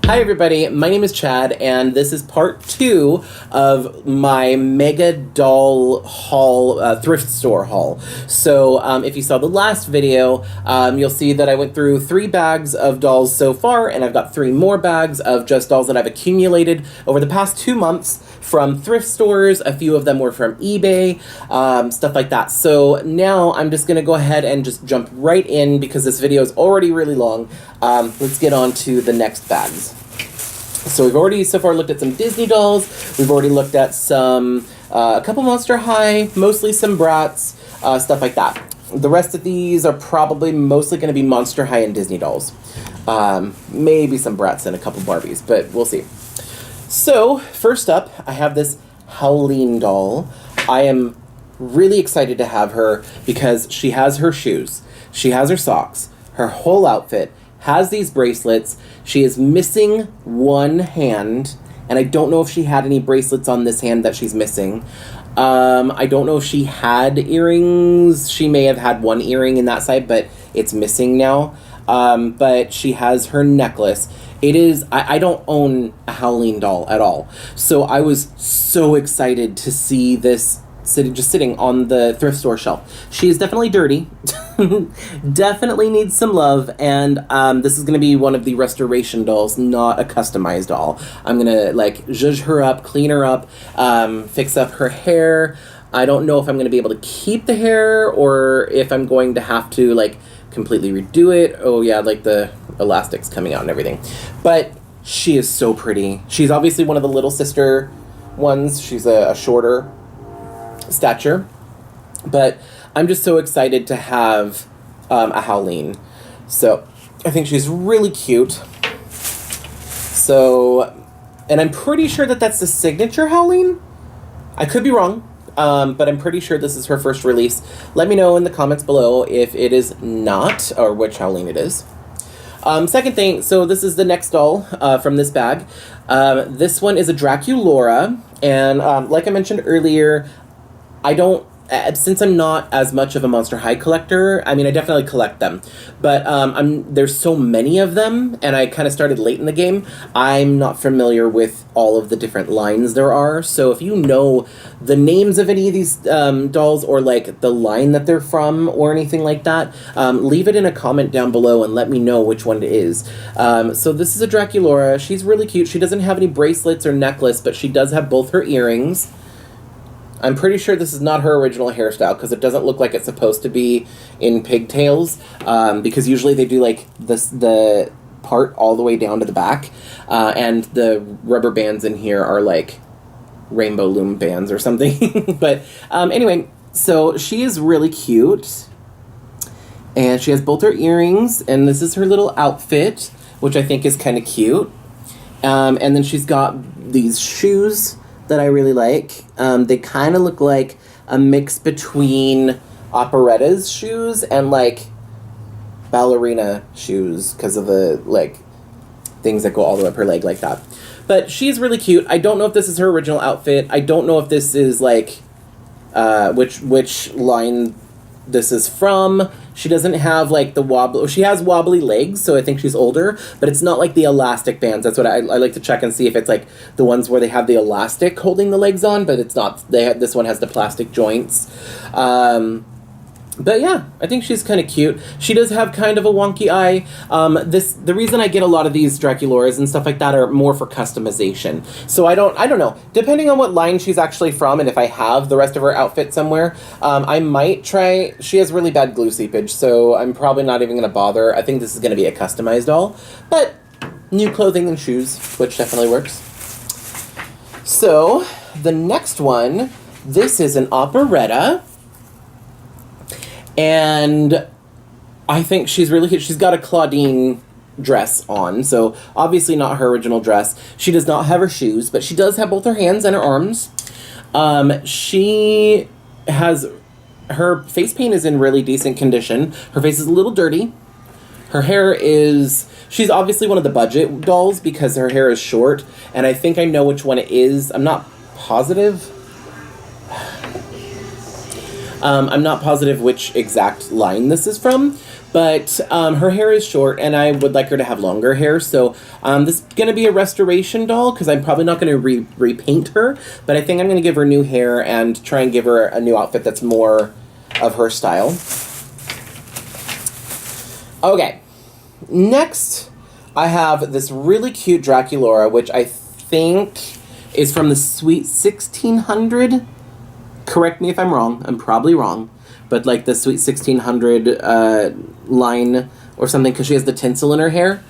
Hi everybody, my name is Chad, and this is part 2 of my Mega Doll haul, thrift store haul. So if you saw the last video, you'll see that I went through 3 bags of dolls so far, and I've got 3 more bags of just dolls that I've accumulated over the past 2 months from thrift stores. A few of them were from eBay, stuff like that. So now I'm just going to go ahead and just jump right in because this video is already really long. Let's get on to the next bags. So we've already so far looked at some Disney dolls. We've already looked at some, a couple Monster High, mostly some Bratz, stuff like that. The rest of these are probably mostly going to be Monster High and Disney dolls. Maybe some Bratz and a couple Barbies, but we'll see. So first up, I have this Howleen doll. I am really excited to have her because she has her shoes, she has her socks, her whole outfit, has these bracelets. She is missing one hand, and I don't know if she had any bracelets on this hand that she's missing. I don't know if she had earrings. She may have had one earring in that side, but it's missing now. But she has her necklace. It is, I don't own a Howleen doll at all. So I was so excited to see this just sitting on the thrift store shelf. She is definitely dirty. Definitely needs some love, and this is going to be one of the restoration dolls, not a customized doll. I'm going to like zhuzh her up, clean her up, fix up her hair. I don't know if I'm going to be able to keep the hair or if I'm going to have to like completely redo it. Oh yeah, like the elastics coming out and everything. But she is so pretty. She's obviously one of the little sister ones. She's a shorter stature, but I'm just so excited to have a Howleen. So I think she's really cute. So, and I'm pretty sure that that's the signature Howleen. I could be wrong, but I'm pretty sure this is her first release. Let me know in the comments below if it is not, or which Howleen it is. Second thing, so this is the next doll from this bag. This one is a Draculaura, and like I mentioned earlier, I don't, since I'm not as much of a Monster High collector, I mean, I definitely collect them, but there's so many of them, and I kind of started late in the game. I'm not familiar with all of the different lines there are, so if you know the names of any of these dolls, or like the line that they're from, or anything like that, leave it in a comment down below and let me know which one it is. So this is a Draculaura. She's really cute. She doesn't have any bracelets or necklace, but she does have both her earrings. I'm pretty sure this is not her original hairstyle because it doesn't look like it's supposed to be in pigtails, because usually they do like the part all the way down to the back, and the rubber bands in here are like rainbow loom bands or something. But anyway, so she is really cute, and she has both her earrings, and this is her little outfit, which I think is kind of cute. And then she's got these shoes that I really like. They kind of look like a mix between Operetta's shoes and like ballerina shoes because of the like things that go all the way up her leg like that. But she's really cute. I don't know if this is her original outfit. I don't know if this is like which line this is from. She doesn't have like the wobbly, she has wobbly legs, so I think she's older, but it's not like the elastic bands. That's what I like to check and see if it's like the ones where they have the elastic holding the legs on, but it's not. This one has the plastic joints. But yeah, I think she's kind of cute. She does have kind of a wonky eye. The reason I get a lot of these Draculauras and stuff like that are more for customization. So I don't know. Depending on what line she's actually from, and if I have the rest of her outfit somewhere, I might try. She has really bad glue seepage, so I'm probably not even going to bother. I think this is going to be a customized doll, but new clothing and shoes, which definitely works. So the next one, this is an Operetta. And I think she's really cute. She's got a Claudine dress on, so obviously not her original dress. She does not have her shoes, but she does have both her hands and her arms. She has, her face paint is in really decent condition. Her face is a little dirty. Her hair is, she's obviously one of the budget dolls because her hair is short, and I think I know which one it is. I'm not positive. I'm not positive which exact line this is from, but her hair is short, and I would like her to have longer hair, so this is going to be a restoration doll, because I'm probably not going to repaint her, but I think I'm going to give her new hair and try and give her a new outfit that's more of her style. Okay, next I have this really cute Draculaura, which I think is from the Sweet 1600. Correct me if I'm wrong. I'm probably wrong. But like the Sweet 1600 line or something, because she has the tinsel in her hair.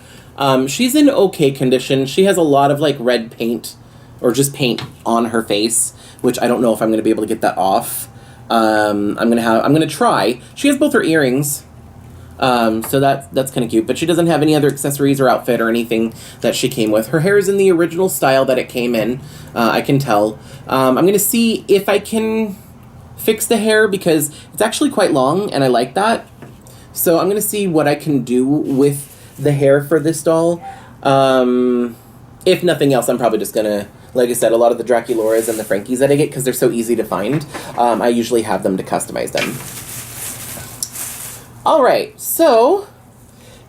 She's in okay condition. She has a lot of like red paint or just paint on her face, which I don't know if I'm going to be able to get that off. I'm going to try. She has both her earrings. So that's kind of cute, but she doesn't have any other accessories or outfit or anything that she came with. Her hair is in the original style that it came in, I can tell. I'm going to see if I can fix the hair, because it's actually quite long, and I like that. So I'm going to see what I can do with the hair for this doll. If nothing else, I'm probably just going to, like I said, a lot of the Draculauras and the Frankies that I get, because they're so easy to find, I usually have them to customize them. Alright, so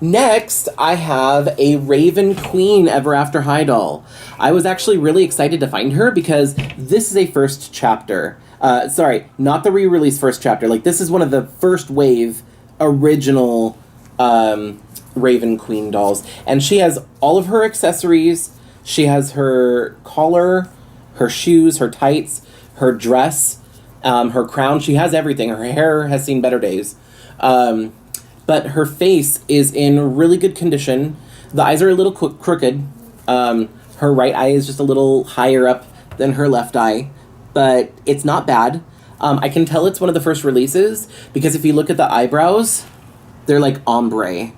next I have a Raven Queen Ever After High doll. I was actually really excited to find her because this is a first chapter. Sorry, not the re-release first chapter. Like, this is one of the first wave original Raven Queen dolls. And she has all of her accessories. She has her collar, her shoes, her tights, her dress, her crown. She has everything. Her hair has seen better days. But her face is in really good condition. The eyes are a little crooked. Her right eye is just a little higher up than her left eye, but it's not bad. I can tell it's one of the first releases because if you look at the eyebrows, they're like ombre,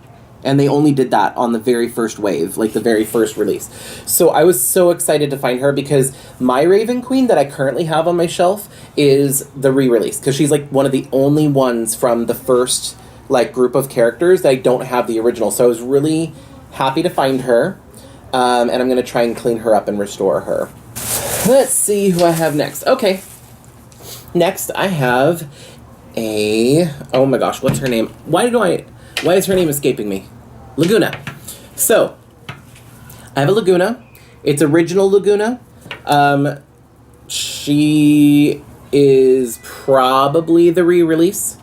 and they only did that on the very first wave, like the very first release. So I was so excited to find her because my Raven Queen that I currently have on my shelf is the re-release, because she's like one of the only ones from the first like group of characters that I don't have the original. So I was really happy to find her, and I'm going to try and clean her up and restore her. Let's see who I have next. Okay, next I have a, oh my gosh, what's her name? Why is her name escaping me? Lagoona. So, I have a Lagoona. It's original Lagoona. She is probably the re-release,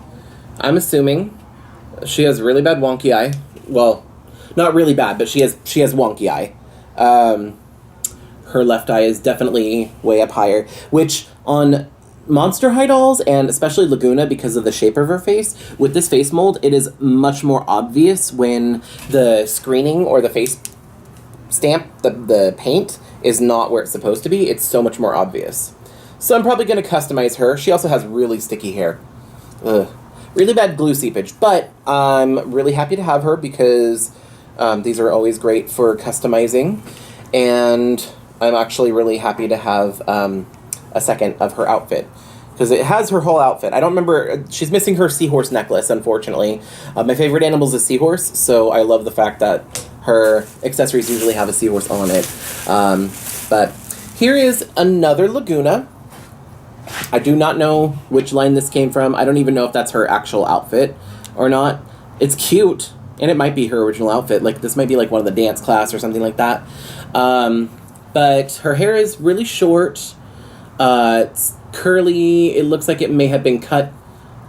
I'm assuming. She has really bad wonky eye. Well, not really bad, but she has wonky eye. Her left eye is definitely way up higher, which on Monster High dolls, and especially Lagoona, because of the shape of her face, with this face mold, it is much more obvious when the screening or the face stamp, the paint, is not where it's supposed to be. It's so much more obvious. So I'm probably going to customize her. She also has really sticky hair. Ugh. Really bad glue seepage, but I'm really happy to have her because these are always great for customizing, and I'm actually really happy to have a second of her outfit, because it has her whole outfit. I don't remember, she's missing her seahorse necklace, unfortunately. My favorite animal is a seahorse, so I love the fact that her accessories usually have a seahorse on it. But here is another Lagoona. I do not know which line this came from. I don't even know if that's her actual outfit or not. It's cute, and it might be her original outfit. Like, this might be like one of the dance class or something like that. But her hair is really short. It's curly. It looks like it may have been cut.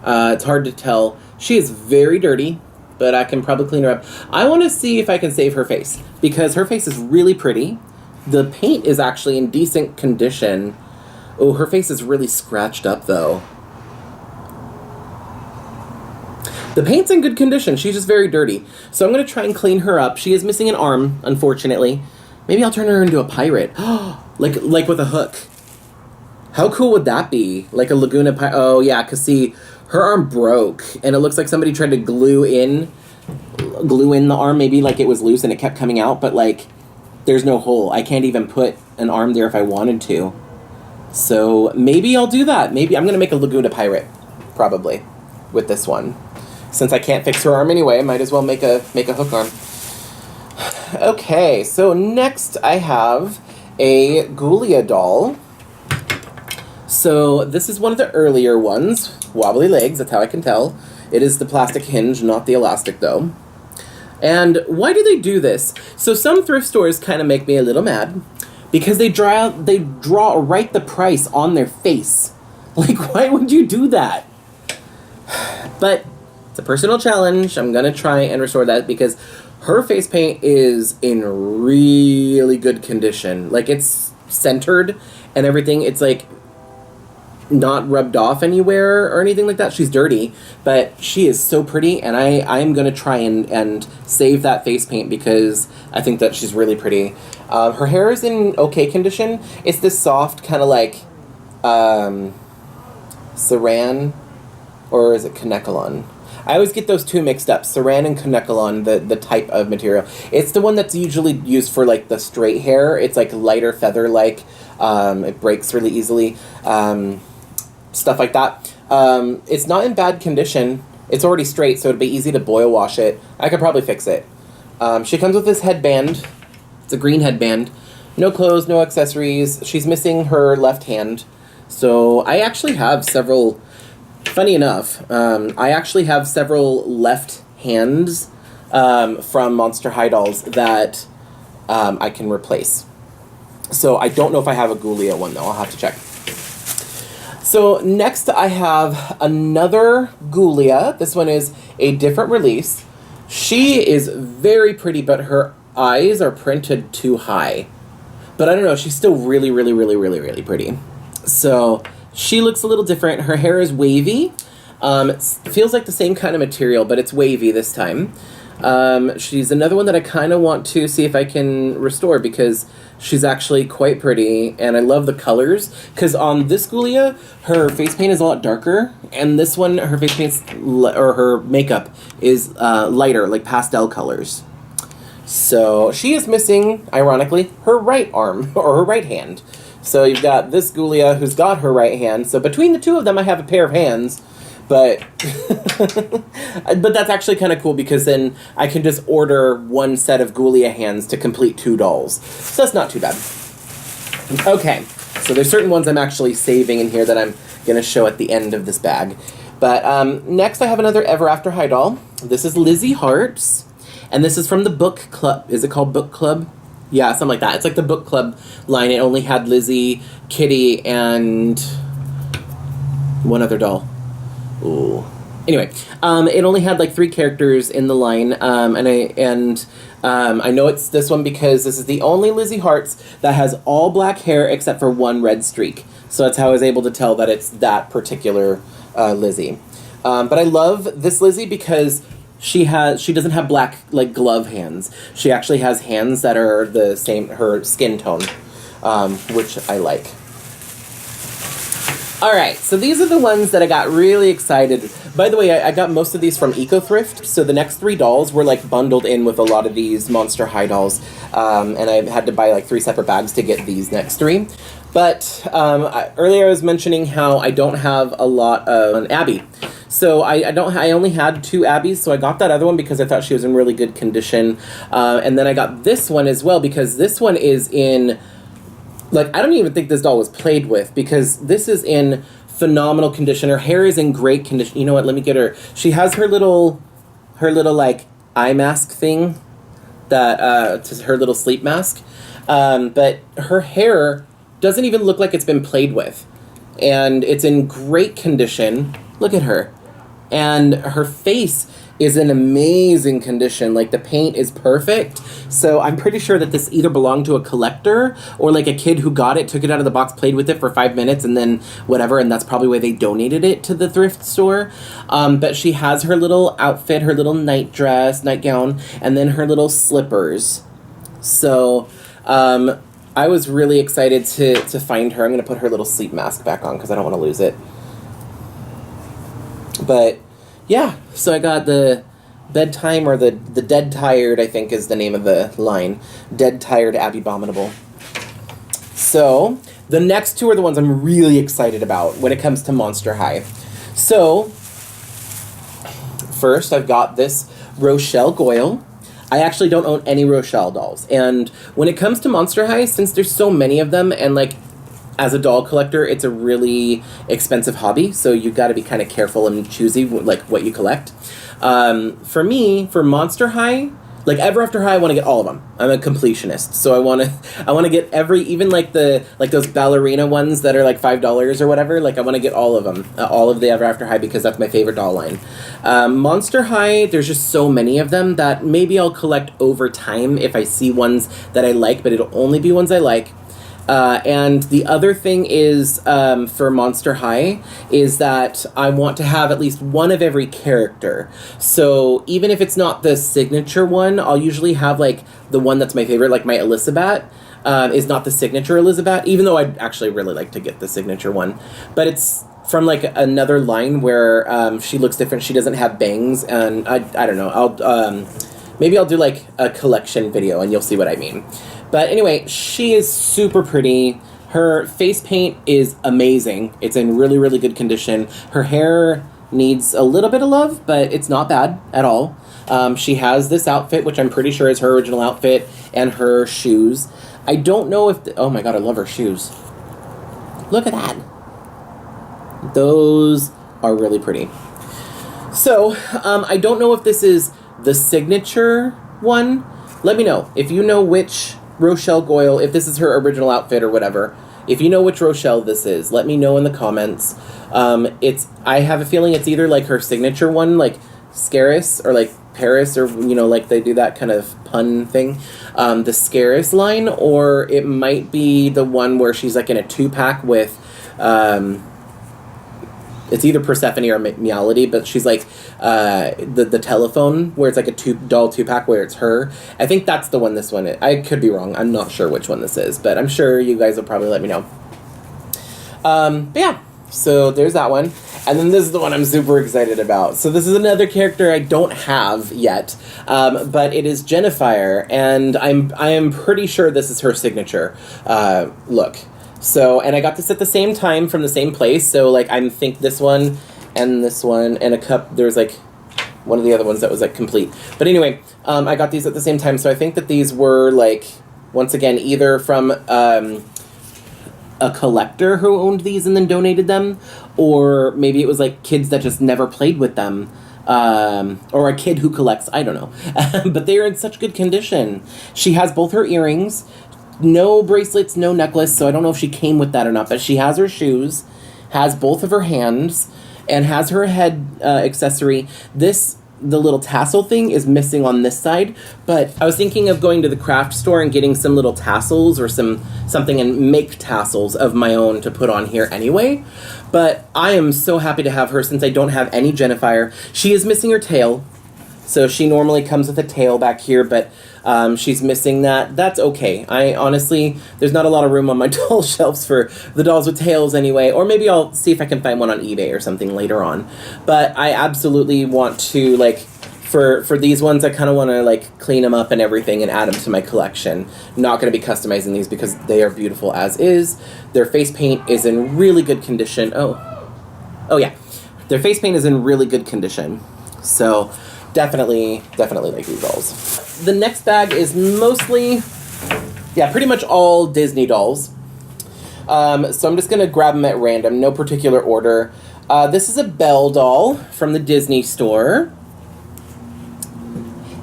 It's hard to tell. She is very dirty, but I can probably clean her up. I want to see if I can save her face, because her face is really pretty. The paint is actually in decent condition. Oh, her face is really scratched up, though. The paint's in good condition. She's just very dirty. So I'm going to try and clean her up. She is missing an arm, unfortunately. Maybe I'll turn her into a pirate. like with a hook. How cool would that be? Like a Lagoona pirate. Oh, yeah, because see, her arm broke, and it looks like somebody tried to glue in the arm. Maybe like it was loose and it kept coming out, but like there's no hole. I can't even put an arm there if I wanted to. So maybe I'll do that. Maybe I'm going to make a Lagoona pirate, probably, with this one. Since I can't fix her arm anyway, I might as well make a hook arm. Okay, so next I have a Ghoulia doll. So this is one of the earlier ones. Wobbly legs, that's how I can tell. It is the plastic hinge, not the elastic though. And why do they do this? So some thrift stores kind of make me a little mad because they draw right the price on their face. Like, why would you do that? But it's a personal challenge. I'm gonna try and restore that because her face paint is in really good condition. Like, it's centered and everything. It's like not rubbed off anywhere or anything like that. She's dirty, but she is so pretty, and I'm gonna try and save that face paint because I think that she's really pretty. Her hair is in okay condition. It's this soft kind of like Saran, or is it Kanekalon? I always get those two mixed up. Saran and Kanekalon, the type of material. It's the one that's usually used for like the straight hair. It's like lighter feather-like. It breaks really easily. Stuff like that. It's not in bad condition. It's already straight, so it'd be easy to boil wash it. I could probably fix it. She comes with this headband. It's a green headband. No clothes, no accessories. She's missing her left hand. So I actually have several, funny enough, I actually have several left hands from Monster High dolls that I can replace. So I don't know if I have a Ghoulia one, though. I'll have to check. So next I have another Ghoulia. This one is a different release. She is very pretty, but her eyes are printed too high. But I don't know, she's still really, really, really, really, really pretty. So she looks a little different. Her hair is wavy. It feels like the same kind of material, but it's wavy this time. She's another one that I kind of want to see if I can restore because she's actually quite pretty, and I love the colors. Because on this Ghoulia, her face paint is a lot darker, and this one, her face paint's or her makeup is lighter, like pastel colors. So she is missing, ironically, her right arm or her right hand. So you've got this Ghoulia who's got her right hand. So between the two of them, I have a pair of hands. But but that's actually kind of cool because then I can just order one set of Ghoulia hands to complete 2 dolls. So that's not too bad. Okay, so there's certain ones I'm actually saving in here that I'm going to show at the end of this bag. But next I have another Ever After High doll. This is Lizzie Hearts, and this is from the book club. Is it called book club? Yeah, something like that. It's like the book club line. It only had Lizzie, Kitty, and one other doll. Ooh. Anyway, it only had like 3 characters in the line, and I know it's this one because this is the only Lizzie Hearts that has all black hair except for 1 red streak. So that's how I was able to tell that it's that particular Lizzie. But I love this Lizzie because she doesn't have black like glove hands. She actually has hands that are the same her skin tone, which I like. Alright, so these are the ones that I got really excited. By the way, I got most of these from Thrift, so the next 3 dolls were like bundled in with a lot of these Monster High dolls, and I had to buy like 3 separate bags to get these next 3. But earlier I was mentioning how I don't have a lot of an Abby. So I only had 2 Abbies, so I got that other one because I thought she was in really good condition. And then I got this one as well because this one is in... Like, I don't even think this doll was played with because this is in phenomenal condition. Her hair is in great condition. You know what? Let me get her. She has her little like, eye mask thing that, her little sleep mask. But her hair doesn't even look like it's been played with. And it's in great condition. Look at her. And her face is in amazing condition. Like, the paint is perfect. So I'm pretty sure that this either belonged to a collector or like a kid who got it, took it out of the box, played with it for 5 minutes, and then whatever, and that's probably why they donated it to the thrift store. But she has her little outfit, her little nightgown, and then her little slippers. So I was really excited to find her. I'm going to put her little sleep mask back on because I don't want to lose it. But yeah, so I got the bedtime, or the Dead Tired, I think is the name of the line. Dead Tired Abby Abominable. So the next 2 are the ones I'm really excited about when it comes to Monster High. So first I've got this Rochelle Goyle. I actually don't own any Rochelle dolls. And when it comes to Monster High, since there's so many of them, and like as a doll collector, it's a really expensive hobby, so you got to be kind of careful and choosy, like, what you collect. For me, for Monster High, like Ever After High, I want to get all of them. I'm a completionist, so I want to get even like those ballerina ones that are like $5 or whatever. Like I want to get all of them, all of the Ever After High, because that's my favorite doll line. Monster High, there's just so many of them that maybe I'll collect over time if I see ones that I like, but it'll only be ones I like. And the other thing is, for Monster High, is that I want to have at least one of every character. So even if it's not the signature one, I'll usually have, like, the one that's my favorite, like my Elizabeth, is not the signature Elizabeth, even though I'd actually really like to get the signature one. But it's from, like, another line where, she looks different. She doesn't have bangs, and I don't know. Maybe I'll do, like, a collection video, and you'll see what I mean. But anyway, she is super pretty. Her face paint is amazing. It's in really, really good condition. Her hair needs a little bit of love, but it's not bad at all. She has this outfit, which I'm pretty sure is her original outfit, and her shoes. I don't know if... oh my god, I love her shoes. Look at that. Those are really pretty. So, I don't know if this is the signature one. Let me know. If you know which Rochelle Goyle, if this is her original outfit or whatever, if you know which Rochelle this is, let me know in the comments. I have a feeling it's either like her signature one, like Scaris, or like Paris, or, you know, like they do that kind of pun thing, the Scaris line, or it might be the one where she's like in a 2-pack with, it's either Persephone or Meowlity, but she's like the telephone, where it's like a doll 2-pack where it's her. I think that's the one this one is. I could be wrong. I'm not sure which one this is, but I'm sure you guys will probably let me know. But yeah, so there's that one. And then this is the one I'm super excited about. So this is another character I don't have yet, but it is Jennifer, and I am pretty sure this is her signature look. So, and I got this at the same time from the same place, so, like, I think this one, and a cup, there's, like, one of the other ones that was, like, complete. But anyway, I got these at the same time, so I think that these were, like, once again, either from a collector who owned these and then donated them, or maybe it was, like, kids that just never played with them, or a kid who collects, I don't know. But they are in such good condition. She has both her earrings, no bracelets, no necklace, so I don't know if she came with that or not, but she has her shoes, has both of her hands, and has her head accessory. The little tassel thing is missing on this side, but I was thinking of going to the craft store and getting some little tassels or something and make tassels of my own to put on here anyway. But I am so happy to have her since I don't have any Jennifer. She is missing her tail, so she normally comes with a tail back here, but she's missing that. That's okay. I honestly, there's not a lot of room on my doll shelves for the dolls with tails anyway, or maybe I'll see if I can find one on eBay or something later on. But I absolutely want to, like, for these ones, I kind of want to, like, clean them up and everything and add them to my collection. Not going to be customizing these because they are beautiful as is. Their face paint is in really good condition. Oh yeah. Their face paint is in really good condition. So definitely like these dolls. The next bag is mostly, yeah, pretty much all Disney dolls. So I'm just going to grab them at random, no particular order. This is a Belle doll from the Disney store.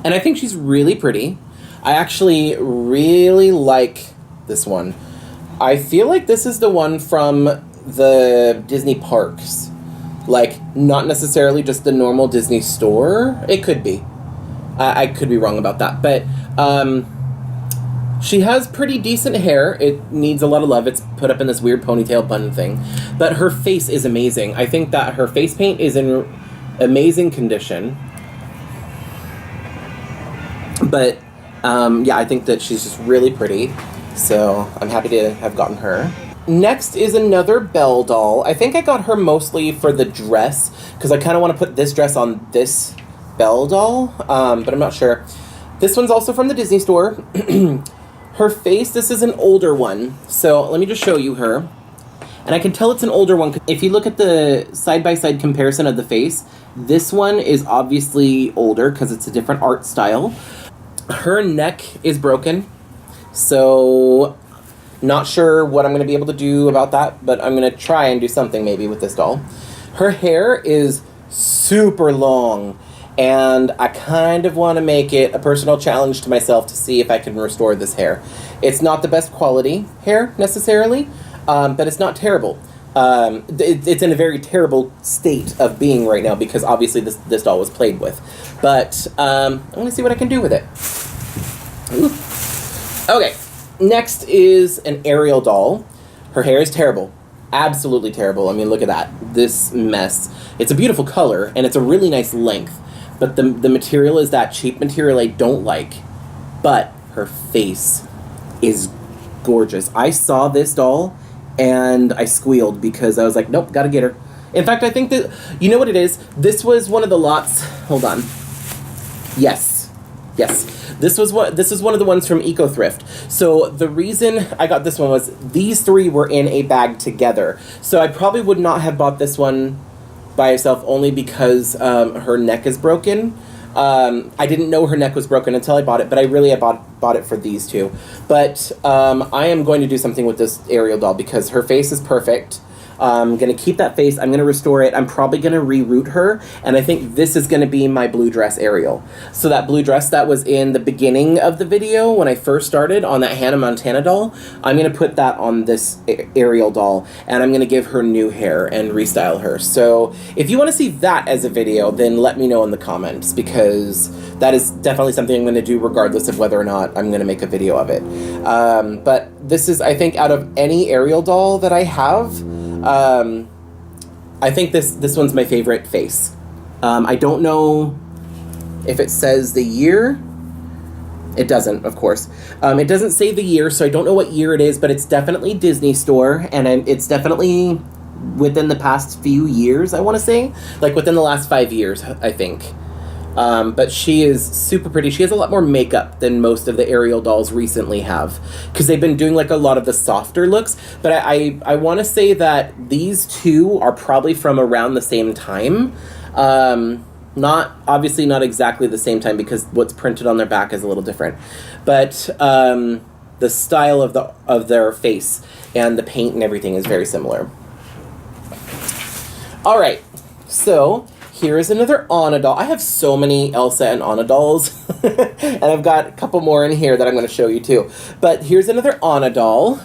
And I think she's really pretty. I actually really like this one. I feel like this is the one from the Disney parks. Like, not necessarily just the normal Disney store. It could be. I could be wrong about that. But she has pretty decent hair. It needs a lot of love. It's put up in this weird ponytail bun thing. But her face is amazing. I think that her face paint is in amazing condition. But, yeah, I think that she's just really pretty. So I'm happy to have gotten her. Next is another Belle doll. I think I got her mostly for the dress, because I kind of want to put this dress on this Belle doll, but I'm not sure. This one's also from the Disney store. Her face, this is an older one. So let me just show you her. And I can tell it's an older one. If you look at the side-by-side comparison of the face, this one is obviously older because it's a different art style. Her neck is broken. So Not sure what I'm going to be able to do about that, but I'm going to try and do something maybe with this doll. Her hair is super long, and I kind of want to make it a personal challenge to myself to see if I can restore this hair. It's not the best quality hair, necessarily, but it's not terrible. It's in a very terrible state of being right now because obviously this doll was played with. But I'm going to see what I can do with it. Ooh. Okay, next is an Ariel doll. Her hair is terrible. Absolutely terrible. I mean, look at that. This mess. It's a beautiful color, and it's a really nice length. But the material is that cheap material I don't like. But her face is gorgeous. I saw this doll, and I squealed because I was like, nope, gotta get her. In fact, I think that, you know what it is? This was one of the lots, hold on. Yes. This is one of the ones from Thrift. So the reason I got this one was these three were in a bag together. So I probably would not have bought this one by itself only because her neck is broken. I didn't know her neck was broken until I bought it, but I really bought it for these two. But I am going to do something with this Ariel doll because her face is perfect. I'm going to keep that face. I'm going to restore it. I'm probably going to reroute her. And I think this is going to be my blue dress Ariel. So that blue dress that was in the beginning of the video when I first started on that Hannah Montana doll, I'm going to put that on this Ariel doll. And I'm going to give her new hair and restyle her. So if you want to see that as a video, then let me know in the comments. Because that is definitely something I'm going to do regardless of whether or not I'm going to make a video of it. But this is, I think, out of any Ariel doll that I have, I think this one's my favorite face. I don't know if it says the year. It doesn't, of course. It doesn't say the year, so I don't know what year it is, but it's definitely Disney Store, and it's definitely within the past few years, I want to say. Like, within the last 5 years, I think. But she is super pretty. She has a lot more makeup than most of the Ariel dolls recently have. Because they've been doing, like, a lot of the softer looks. But I want to say that these two are probably from around the same time. Obviously not exactly the same time because what's printed on their back is a little different. But the style of their face and the paint and everything is very similar. All right, so here is another Anna doll. I have so many Elsa and Anna dolls, and I've got a couple more in here that I'm going to show you too. But here's another Anna doll.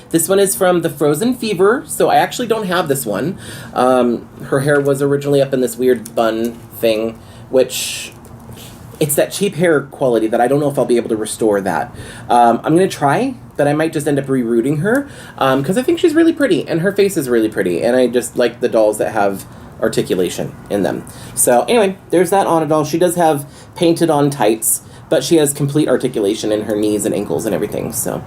This one is from the Frozen Fever, so I actually don't have this one. Her hair was originally up in this weird bun thing, which it's that cheap hair quality that I don't know if I'll be able to restore that. I'm going to try, but I might just end up rerouting her because I think she's really pretty, and her face is really pretty, and I just like the dolls that have articulation in them. So anyway, there's that Anna doll. She does have painted on tights, but she has complete articulation in her knees and ankles and everything. So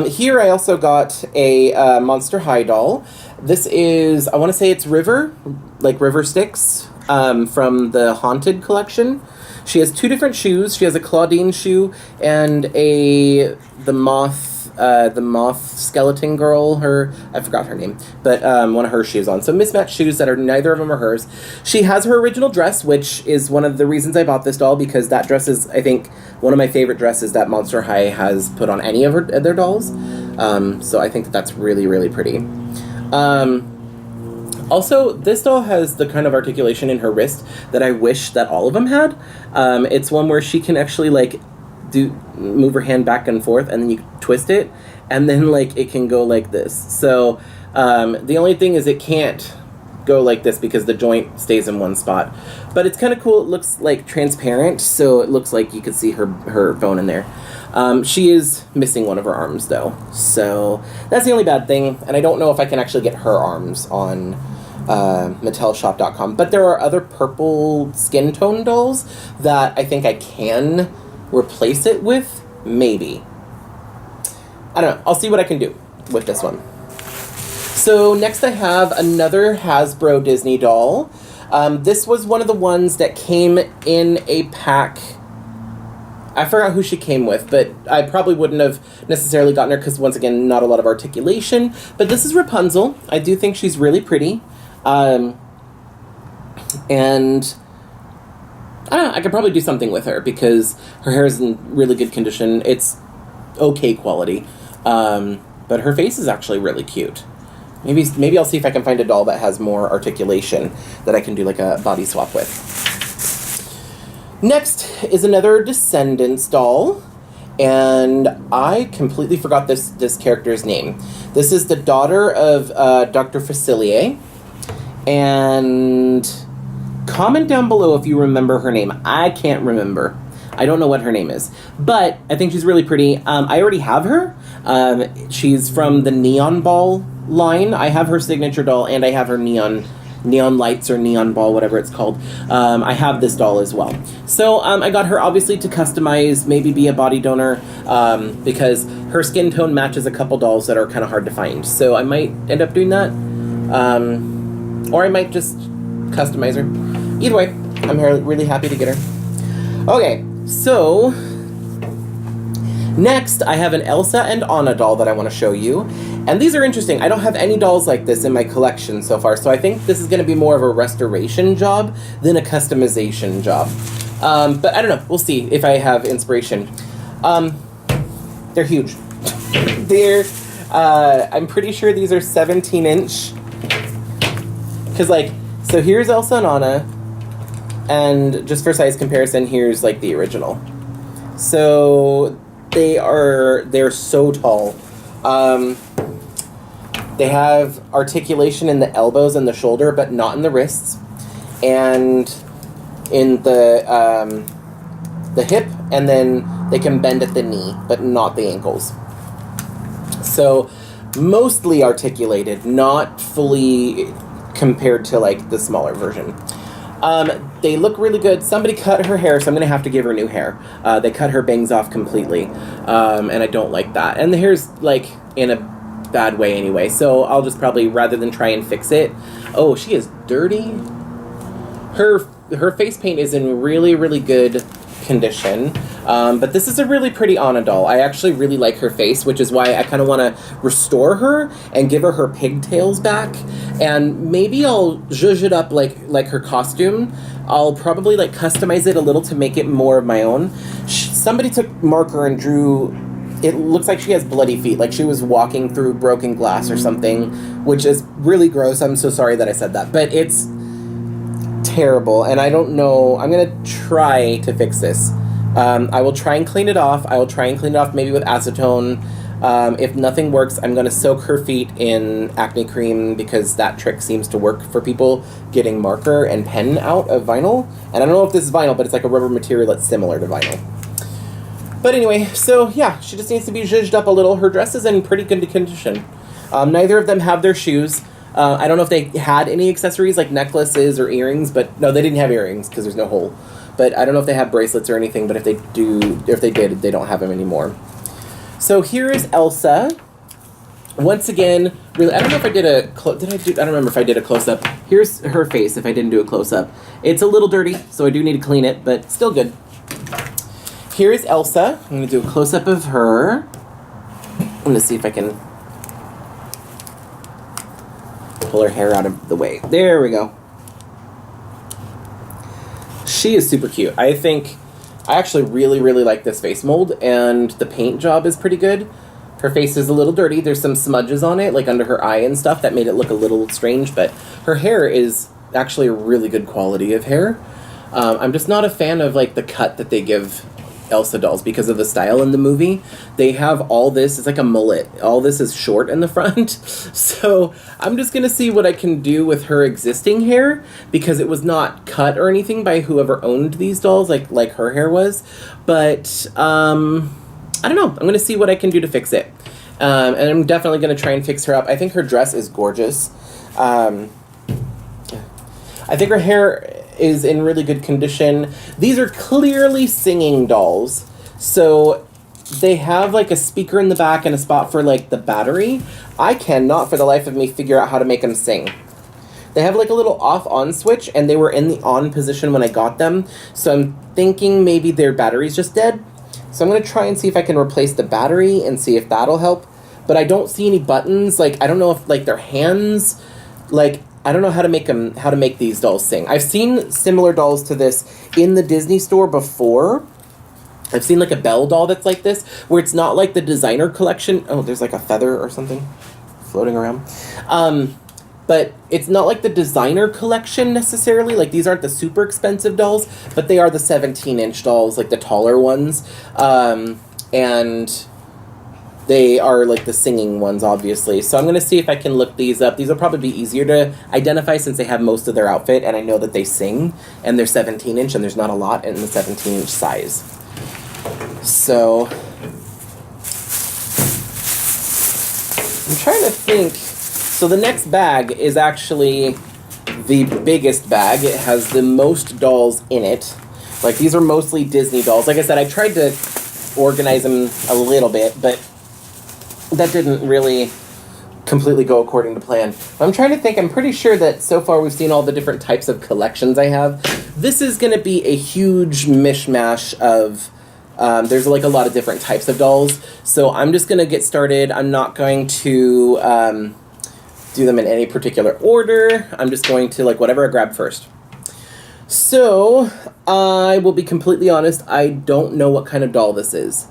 here I also got a Monster High doll. This is, I want to say it's River, like River Styx, from the Haunted collection. She has two different shoes. She has a Claudine shoe and the moth skeleton girl, I forgot her name, but one of her shoes on. So mismatched shoes that are, neither of them are hers. She has her original dress, which is one of the reasons I bought this doll, because that dress is, I think, one of my favorite dresses that Monster High has put on any of their dolls. So I think that's really, really pretty. Also, this doll has the kind of articulation in her wrist that I wish that all of them had. It's one where she can actually, like, move her hand back and forth, and then you twist it, and then, like, it can go like this. So, the only thing is it can't go like this because the joint stays in one spot. But it's kind of cool. It looks, like, transparent, so it looks like you could see her bone in there. She is missing one of her arms, though. So, that's the only bad thing, and I don't know if I can actually get her arms on MattelShop.com. But there are other purple skin tone dolls that I think I can replace it with, maybe. I don't know. I'll see what I can do with this one. So next I have another Hasbro Disney doll. This was one of the ones that came in a pack. I forgot who she came with, but I probably wouldn't have necessarily gotten her because, once again, not a lot of articulation. But this is Rapunzel. I do think she's really pretty. And I don't know, I could probably do something with her because her hair is in really good condition. It's okay quality. But her face is actually really cute. Maybe I'll see if I can find a doll that has more articulation that I can do like a body swap with. Next is another Descendants doll. And I completely forgot this character's name. This is the daughter of Dr. Facilier. And comment down below if you remember her name. I can't remember. I don't know what her name is. But I think she's really pretty. I already have her. She's from the Neon Ball line. I have her signature doll, and I have her neon lights or neon ball, whatever it's called. I have this doll as well. So I got her obviously to customize, maybe be a body donor, because her skin tone matches a couple dolls that are kind of hard to find. So I might end up doing that. Or I might just customize her. Either way, I'm really happy to get her. Okay, so next I have an Elsa and Anna doll that I want to show you. And these are interesting. I don't have any dolls like this in my collection so far, so I think this is going to be more of a restoration job than a customization job. But I don't know. We'll see if I have inspiration. They're huge. I'm pretty sure these are 17-inch. Because, like, so here's Elsa and Anna, and just for size comparison, here's, like, the original. So they're so tall. They have articulation in the elbows and the shoulder, but not in the wrists, and in the hip, and then they can bend at the knee, but not the ankles. So mostly articulated, not fully compared to like the smaller version. They look really good. Somebody cut her hair, so I'm going to have to give her new hair. They cut her bangs off completely, and I don't like that. And the hair's like in a bad way anyway, so I'll just probably, rather than try and fix it. Oh, she is dirty. Her face paint is in really, really good condition. But this is a really pretty Anna doll. I actually really like her face, which is why I kind of want to restore her and give her pigtails back. And maybe I'll zhuzh it up like her costume. I'll probably like customize it a little to make it more of my own. Somebody took marker and drew, it looks like she has bloody feet, like she was walking through broken glass or something, which is really gross. I'm so sorry that I said that, but it's terrible, and I don't know. I'm going to try to fix this. I will try and clean it off. I will try and clean it off maybe with acetone. If nothing works, I'm going to soak her feet in acne cream, because that trick seems to work for people getting marker and pen out of vinyl. And I don't know if this is vinyl, but it's like a rubber material that's similar to vinyl. But anyway, so yeah, she just needs to be zhuzhed up a little. Her dress is in pretty good condition. Neither of them have their shoes. I don't know if they had any accessories like necklaces or earrings, but no, they didn't have earrings because there's no hole. But I don't know if they have bracelets or anything, but if they did, they don't have them anymore. So here is Elsa. Once again, really, I don't know if I did I don't remember if I did a close-up. Here's her face if I didn't do a close-up. It's a little dirty, so I do need to clean it, but still good. Here is Elsa. I'm going to do a close-up of her. I'm going to see if I can pull her hair out of the way. There we go. She is super cute. I actually really, really like this face mold, and the paint job is pretty good. Her face is a little dirty. There's some smudges on it, like under her eye and stuff, that made it look a little strange, but her hair is actually a really good quality of hair. I'm just not a fan of like the cut that they give Elsa dolls because of the style in the movie. They have all this, it's like a mullet. All this is short in the front. So I'm just going to see what I can do with her existing hair, because it was not cut or anything by whoever owned these dolls like her hair was. But I don't know. I'm going to see what I can do to fix it. And I'm definitely going to try and fix her up. I think her dress is gorgeous. I think her hair is in really good condition. These are clearly singing dolls. So they have like a speaker in the back and a spot for like the battery. I cannot for the life of me figure out how to make them sing. They have like a little off-on switch, and they were in the on position when I got them. So I'm thinking maybe their battery's just dead. So I'm going to try and see if I can replace the battery and see if that'll help. But I don't see any buttons. Like, I don't know if like their hands, like, I don't know how to make these dolls sing. I've seen similar dolls to this in the Disney store before, I've seen like a Belle doll that's like this, where it's not like the designer collection. Oh, there's like a feather or something floating around. But it's not like the designer collection necessarily. Like, these aren't the super expensive dolls, but they are the 17-inch dolls, like the taller ones. And they are like the singing ones, obviously. So I'm going to see if I can look these up. These will probably be easier to identify since they have most of their outfit, and I know that they sing, and they're 17-inch, and there's not a lot in the 17-inch size. So I'm trying to think. So the next bag is actually the biggest bag. It has the most dolls in it. Like, these are mostly Disney dolls. Like I said, I tried to organize them a little bit, but that didn't really completely go according to plan. I'm trying to think. I'm pretty sure that so far we've seen all the different types of collections I have. This is going to be a huge mishmash of... there's like a lot of different types of dolls. So I'm just going to get started. I'm not going to... do them in any particular order. I'm just going to, like, whatever I grab first. So, I will be completely honest, I don't know what kind of doll this is.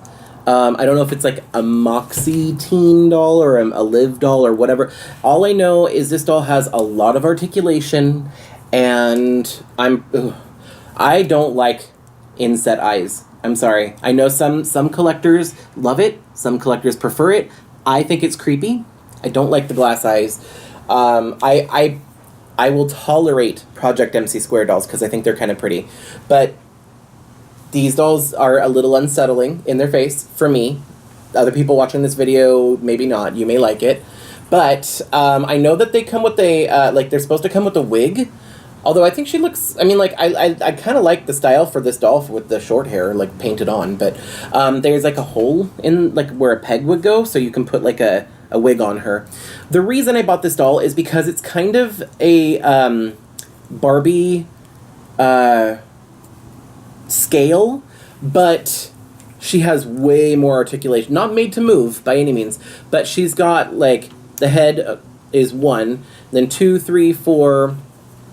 I don't know if it's, like, a Moxie teen doll or a Liv doll or whatever. All I know is this doll has a lot of articulation, and I don't like inset eyes. I'm sorry. I know some collectors love it. Some collectors prefer it. I think it's creepy. I don't like the glass eyes. I will tolerate Project MC Square dolls because I think they're kind of pretty. But these dolls are a little unsettling in their face for me. Other people watching this video, maybe not. You may like it. But I know that they come with a, like, they're supposed to come with a wig. Although I think she looks, I mean, like, I kind of like the style for this doll with the short hair, like, painted on. But there's, like, a hole in, like, where a peg would go, so you can put, like, a wig on her. The reason I bought this doll is because it's kind of a Barbie scale, but she has way more articulation. Not made to move by any means, but she's got, like, the head is 1, then 2, 3, 4,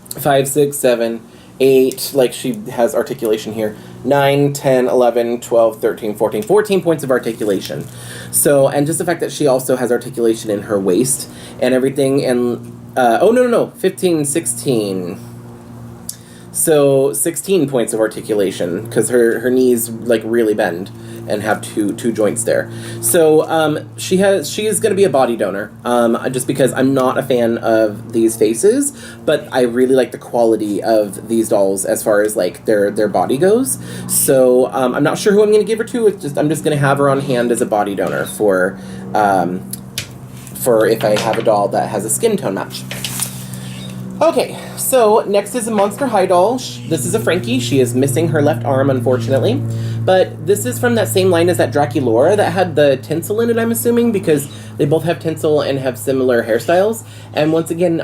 5, 6, 7, 8, like, she has articulation here. 9, 10, 11, 12, 13, 14. 14 points of articulation. So, and just the fact that she also has articulation in her waist and everything. And, 15, 16. So, 16 points of articulation, because her knees, like, really bend and have two joints there. So, she is going to be a body donor, just because I'm not a fan of these faces, but I really like the quality of these dolls as far as, like, their body goes. So, I'm not sure who I'm going to give her to. I'm just going to have her on hand as a body donor for if I have a doll that has a skin tone match. Okay, so next is a Monster High doll. This is a Frankie. She is missing her left arm, unfortunately. But this is from that same line as that Draculaura that had the tinsel in it, I'm assuming, because they both have tinsel and have similar hairstyles. And once again,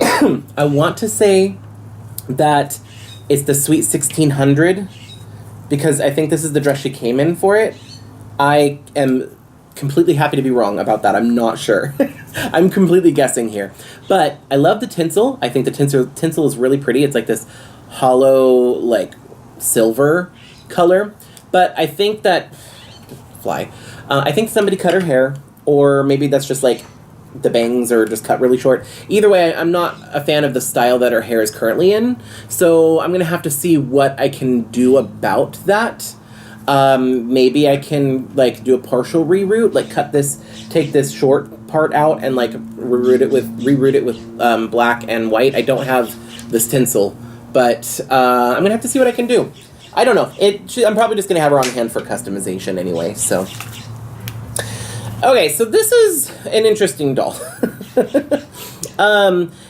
I want to say that it's the Sweet 1600, because I think this is the dress she came in for it. I am completely happy to be wrong about that. I'm not sure. I'm completely guessing here. But I love the tinsel. I think the tinsel is really pretty. It's like this hollow, like, silver color. But I think that... I think somebody cut her hair, or maybe that's just, like, the bangs are just cut really short. Either way, I'm not a fan of the style that her hair is currently in. So I'm going to have to see what I can do about that. Maybe I can, like, do a partial reroute, like, take this short part out and, like, reroute it with black and white. I don't have this tinsel, but I'm gonna have to see what I can do. I don't know. I'm probably just gonna have her on hand for customization anyway. So, okay, so this is an interesting doll.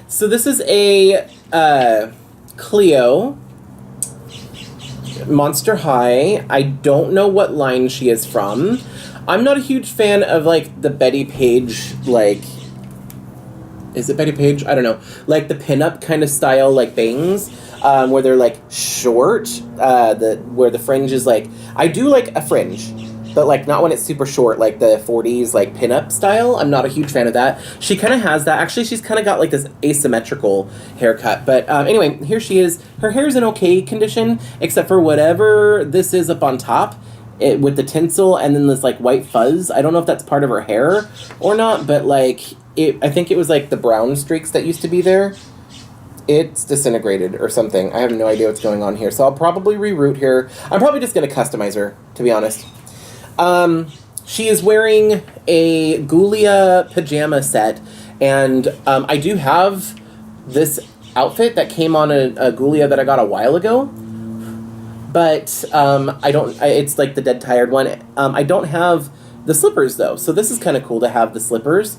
So this is a Cleo. Monster High. I don't know what line she is from. I'm not a huge fan of, like, the Betty Page, like... Is it Betty Page? I don't know. Like, the pinup kind of style, like, bangs, where they're, like, short, where the fringe is, like... I do like a fringe. but like not when it's super short, like the 40s like pinup style. I'm not a huge fan of that. She kind of has that. Actually, she's kind of got like this asymmetrical haircut. But anyway, here she is. Her hair's in okay condition, except for whatever this is up on top. With the tinsel and then this like white fuzz. I don't know if that's part of her hair or not, but like I think it was like the brown streaks that used to be there. It's disintegrated or something. I have no idea what's going on here. So I'll probably reroute here. I'm probably just going to customize her, to be honest. She is wearing a Ghoulia pajama set. And I do have this outfit that came on a Ghoulia that I got a while ago. But it's like the dead tired one. I don't have the slippers though. So this is kind of cool to have the slippers.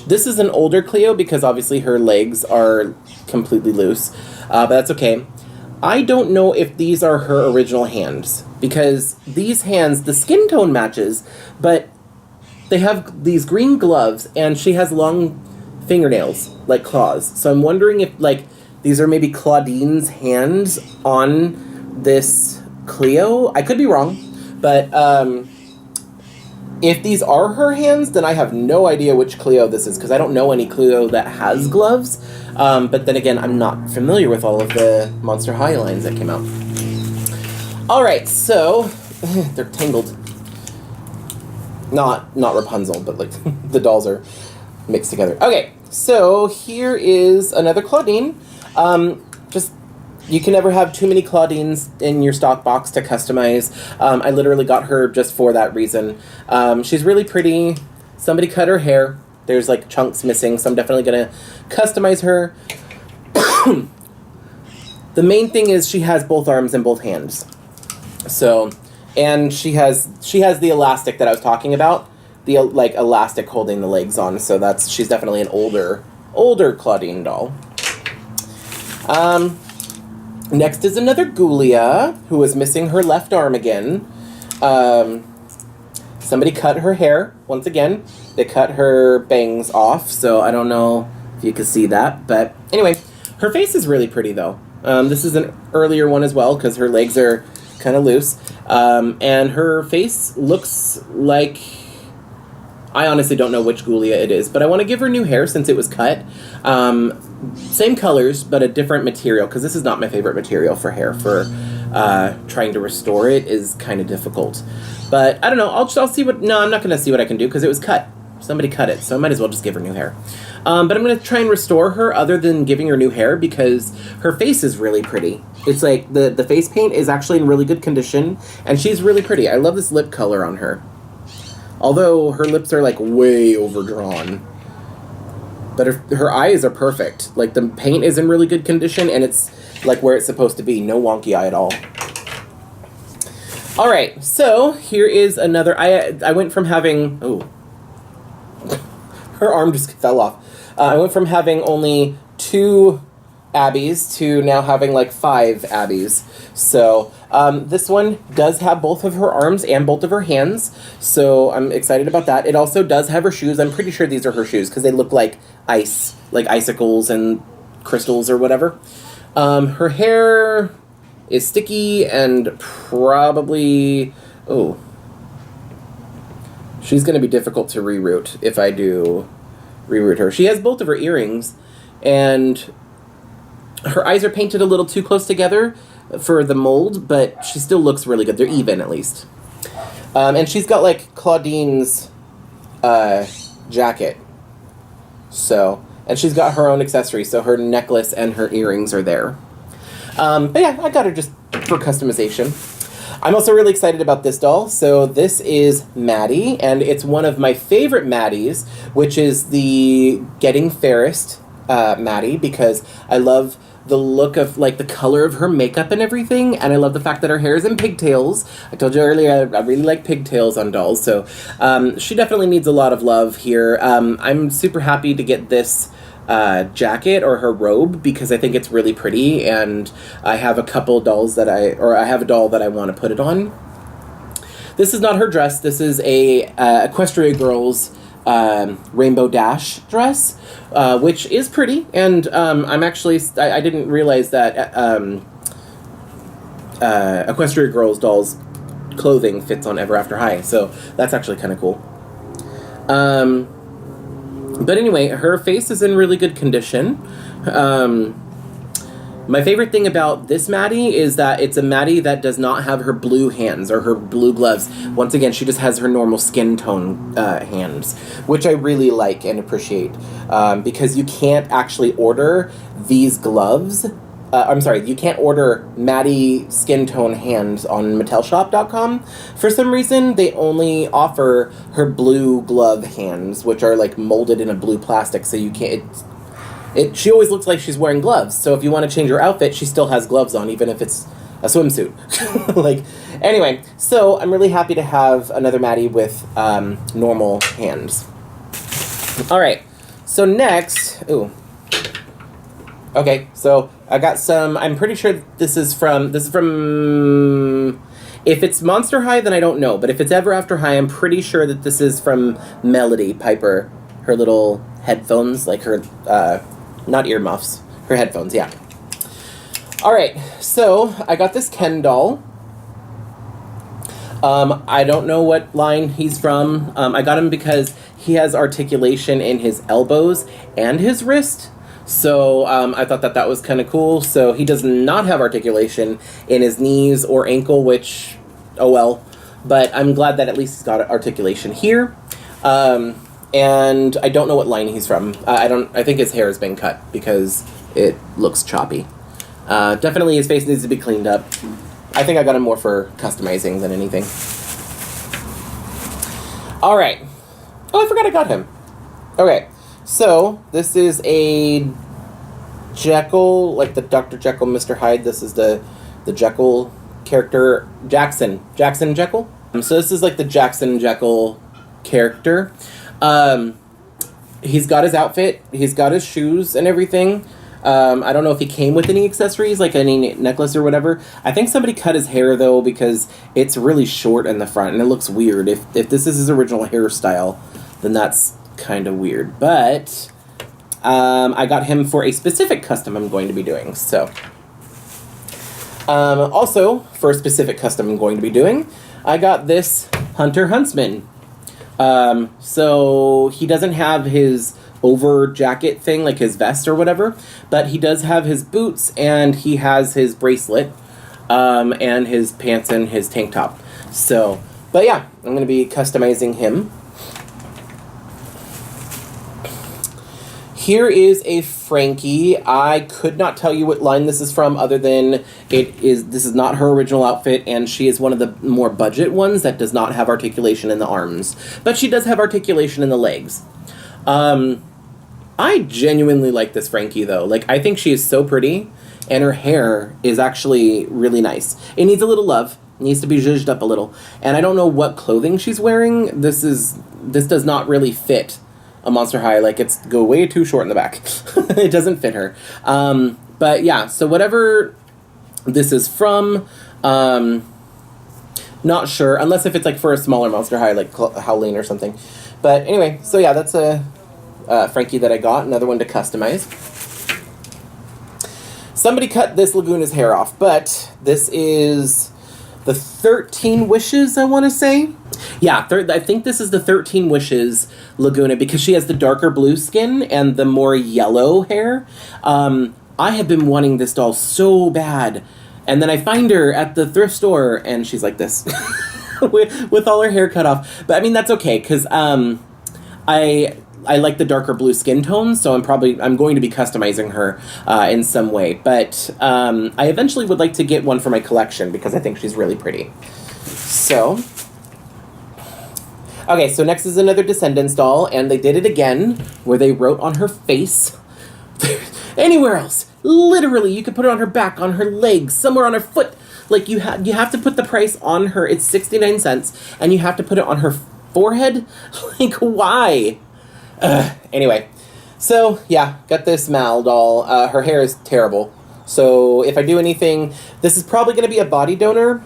This is an older Cleo because obviously her legs are completely loose. But that's okay. I don't know if these are her original hands because these hands, the skin tone matches, but they have these green gloves and she has long fingernails like claws. So I'm wondering if like these are maybe Claudine's hands on this Cleo. I could be wrong, but if these are her hands, then I have no idea which Cleo this is because I don't know any Cleo that has gloves. But then again, I'm not familiar with all of the Monster High lines that came out. All right, so they're tangled. Not Rapunzel, but like the dolls are mixed together. Okay, so here is another Claudine. You can never have too many Claudines in your stock box to customize. I literally got her just for that reason. She's really pretty. Somebody cut her hair. There's like chunks missing, so I'm definitely going to customize her. The main thing is she has both arms and both hands. So, and she has the elastic that I was talking about. The like elastic holding the legs on. So she's definitely an older Claudine doll. Next is another Ghoulia, who is missing her left arm again. Somebody cut her hair, once again. They cut her bangs off, so I don't know if you can see that. But anyway, her face is really pretty, though. This is an earlier one as well, because her legs are kind of loose. And her face looks like... I honestly don't know which Ghoulia it is, but I want to give her new hair since it was cut. Same colors, but a different material, because this is not my favorite material for hair. For trying to restore it is kind of difficult. But I don't know. I'll see what... No, I'm not going to see what I can do, because it was cut. Somebody cut it, so I might as well just give her new hair. But I'm going to try and restore her other than giving her new hair, because her face is really pretty. It's like the face paint is actually in really good condition, and she's really pretty. I love this lip color on her. Although her lips are like way overdrawn. But her eyes are perfect. Like the paint is in really good condition and it's like where it's supposed to be. No wonky eye at all. Alright, so here is another... I went from having... Oh. Her arm just fell off. I went from having only 2 Abbeys to now having like 5 Abbeys. So this one does have both of her arms and both of her hands. So I'm excited about that. It also does have her shoes. I'm pretty sure these are her shoes because they look like ice, like icicles and crystals or whatever. Her hair is sticky and probably... Oh. She's going to be difficult to reroute if I do reroute her. She has both of her earrings and her eyes are painted a little too close together for the mold, but she still looks really good. They're even, at least. And she's got, like, Claudine's jacket. So, and she's got her own accessories, so her necklace and her earrings are there. But yeah, I got her just for customization. I'm also really excited about this doll. So this is Maddie, and it's one of my favorite Maddies, which is the Getting Fairest Maddie, because I love the look of, like, the color of her makeup and everything, and I love the fact that her hair is in pigtails. I told you earlier I really like pigtails on dolls, so she definitely needs a lot of love here. I'm super happy to get this jacket or her robe because I think it's really pretty, and I have a couple dolls that I have a doll that I want to put it on. This is not her dress. This is a Equestria Girls Rainbow Dash dress, which is pretty, and I didn't realize that Equestria Girls dolls clothing fits on Ever After High, so that's actually kind of cool. But anyway, her face is in really good condition. My favorite thing about this Maddie is that it's a Maddie that does not have her blue hands or her blue gloves. Once again, she just has her normal skin tone hands, which I really like and appreciate, because you can't actually order these gloves. I'm sorry, you can't order Maddie skin tone hands on MattelShop.com. For some reason, they only offer her blue glove hands, which are like molded in a blue plastic, so you can't... She always looks like she's wearing gloves, so if you want to change her outfit, she still has gloves on, even if it's a swimsuit. Anyway, so I'm really happy to have another Maddie with normal hands. All right, so next, okay, so I got some, I'm pretty sure this is from, if it's Monster High, then I don't know, but if it's Ever After High, I'm pretty sure that this is from Melody Piper, her little headphones, like her, not earmuffs, her headphones, yeah. All right, so I got this Ken doll. I don't know what line he's from. I got him because he has articulation in his elbows and his wrist. So I thought that was kind of cool. So he does not have articulation in his knees or ankle, which, oh well. But I'm glad that at least he's got articulation here. And I don't know what line he's from. I think his hair has been cut because it looks choppy. Definitely his face needs to be cleaned up. I think I got him more for customizing than anything. All right. Oh, I forgot I got him. Okay. So this is a Jekyll, like the Dr. Jekyll, Mr. Hyde. This is the Jekyll character, Jackson Jekyll. So this is like the Jackson Jekyll character. He's got his outfit, he's got his shoes and everything. I don't know if he came with any accessories, like any necklace or whatever. I think somebody cut his hair, though, because it's really short in the front, and it looks weird. If this is his original hairstyle, then that's kind of weird. But I got him for a specific custom I'm going to be doing, so. Also, for a specific custom I'm going to be doing, I got this Hunter Huntsman. So he doesn't have his over jacket thing, like his vest or whatever, but he does have his boots and he has his bracelet, and his pants and his tank top. So, but yeah, I'm going to be customizing him. Here is a Frankie. I could not tell you what line this is from other than this is not her original outfit, and she is one of the more budget ones that does not have articulation in the arms. But she does have articulation in the legs. I genuinely like this Frankie, though. Like, I think she is so pretty, and her hair is actually really nice. It needs a little love. It needs to be zhuzhed up a little. And I don't know what clothing she's wearing. This does not really fit a Monster High, like it's go way too short in the back. It doesn't fit her. But yeah, so whatever this is from, not sure, unless if it's like for a smaller Monster High, like Howling or something. But anyway, so yeah, that's a Frankie that I got, another one to customize. Somebody cut this Lagoona's hair off, but this is the 13 Wishes, I want to say. Yeah, I think this is the 13 Wishes Lagoona because she has the darker blue skin and the more yellow hair. I have been wanting this doll so bad. And then I find her at the thrift store and she's like this with all her hair cut off. But I mean, that's okay because I like the darker blue skin tone, so I'm going to be customizing her in some way. But I eventually would like to get one for my collection because I think she's really pretty. So, okay, so next is another Descendants doll, and they did it again, where they wrote on her face. Anywhere else, literally, you could put it on her back, on her legs, somewhere on her foot. Like, you have to put the price on her. It's 69 cents, and you have to put it on her forehead. Like, why? Anyway, so yeah, got this Mal doll. Her hair is terrible. So if I do anything, this is probably going to be a body donor,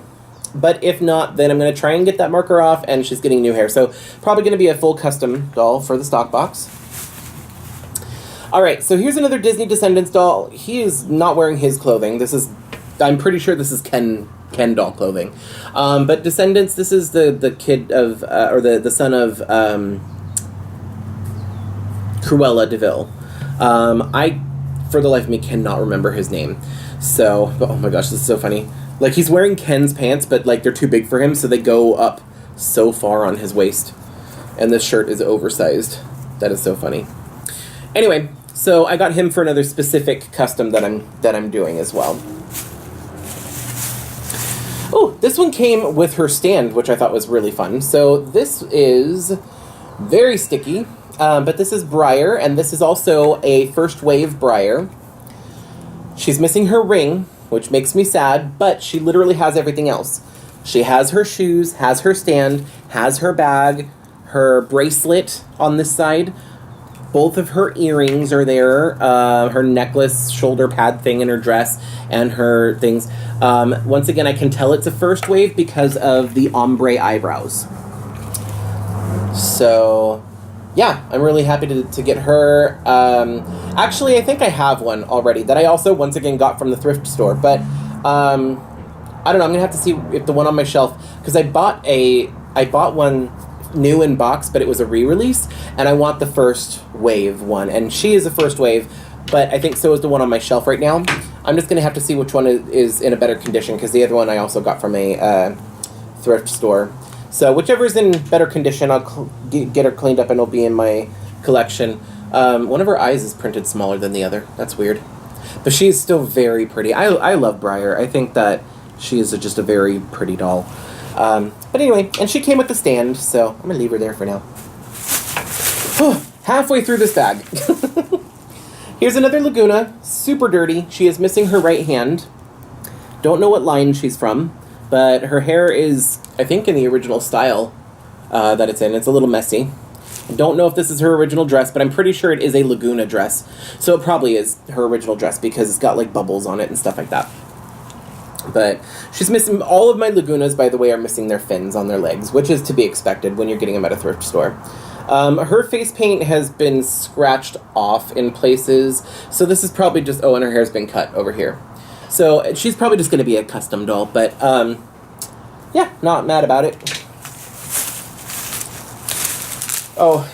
but if not, then I'm going to try and get that marker off, and she's getting new hair. So probably going to be a full custom doll for the stock box. All right, so here's another Disney Descendants doll. He is not wearing his clothing. I'm pretty sure this is Ken Ken doll clothing. But Descendants, this is the kid of, or the son of Cruella DeVille. I, for the life of me, cannot remember his name. So, oh my gosh, this is so funny. Like, he's wearing Ken's pants, but, like, they're too big for him, so they go up so far on his waist. And this shirt is oversized. That is so funny. Anyway, so I got him for another specific custom that I'm doing as well. Oh, this one came with her stand, which I thought was really fun. So this is very sticky, but this is Briar, and this is also a first wave Briar. She's missing her ring, which makes me sad, but she literally has everything else. She has her shoes, has her stand, has her bag, her bracelet on this side. Both of her earrings are there, her necklace, shoulder pad thing in her dress, and her things. Once again, I can tell it's a first wave because of the ombre eyebrows. So, yeah, I'm really happy to get her. Actually, I think I have one already that I also, once again, got from the thrift store. But, I don't know, I'm going to have to see if the one on my shelf, because I bought one new in box, but it was a re-release, and I want the first wave one, and she is a first wave, but I think so is the one on my shelf right now. I'm just going to have to see which one is in a better condition, because the other one I also got from a thrift store. So whichever is in better condition, I'll get her cleaned up and it'll be in my collection. One of her eyes is printed smaller than the other. That's weird. But she is still very pretty. I love Briar. I think that she is just a very pretty doll. But anyway, and she came with the stand, so I'm going to leave her there for now. Halfway through this bag. Here's another Lagoona, super dirty. She is missing her right hand. Don't know what line she's from, but her hair is, I think, in the original style that it's in. It's a little messy. Don't know if this is her original dress, but I'm pretty sure it is a Lagoona dress. So it probably is her original dress because it's got, like, bubbles on it and stuff like that. But she's missing, all of my Lagoonas, by the way, are missing their fins on their legs, which is to be expected when you're getting them at a thrift store. Her face paint has been scratched off in places, so this is probably just, and her hair's been cut over here. So she's probably just going to be a custom doll, but, yeah, not mad about it. Oh,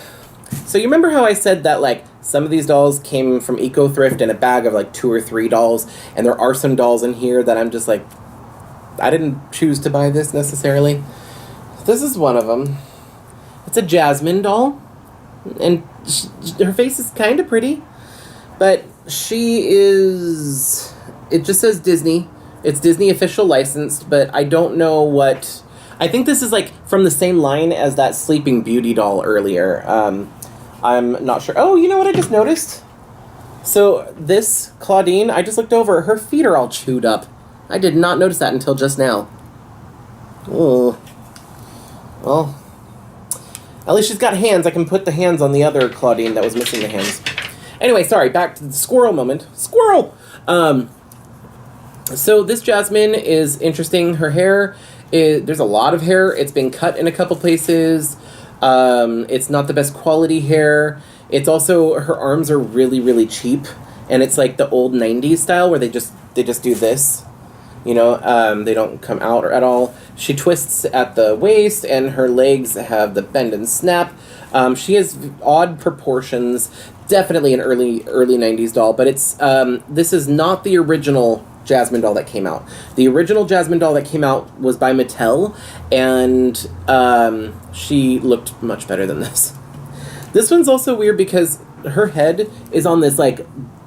so you remember how I said that, like, some of these dolls came from Eco Thrift in a bag of, like, 2 or 3 dolls, and there are some dolls in here that I'm just like, I didn't choose to buy this necessarily. This is one of them. It's a Jasmine doll, and her face is kind of pretty, but she is, it just says Disney. It's Disney official licensed, but I don't know what, I think this is, like, from the same line as that Sleeping Beauty doll earlier. I'm not sure. Oh, you know what I just noticed? So this Claudine, I just looked over. Her feet are all chewed up. I did not notice that until just now. Oh. Well, at least she's got hands. I can put the hands on the other Claudine that was missing the hands. Anyway, sorry, back to the squirrel moment. Squirrel! So this Jasmine is interesting. Her hair, there's a lot of hair. It's been cut in a couple places. It's not the best quality hair. It's also, her arms are really, really cheap. And it's like the old 90s style where they just do this. You know, they don't come out at all. She twists at the waist, and her legs have the bend and snap. She has odd proportions. Definitely an early 90s doll, but it's, this is not the original Jasmine doll that came out. The original Jasmine doll that came out was by Mattel, and she looked much better than this. This one's also weird because her head is on this, like,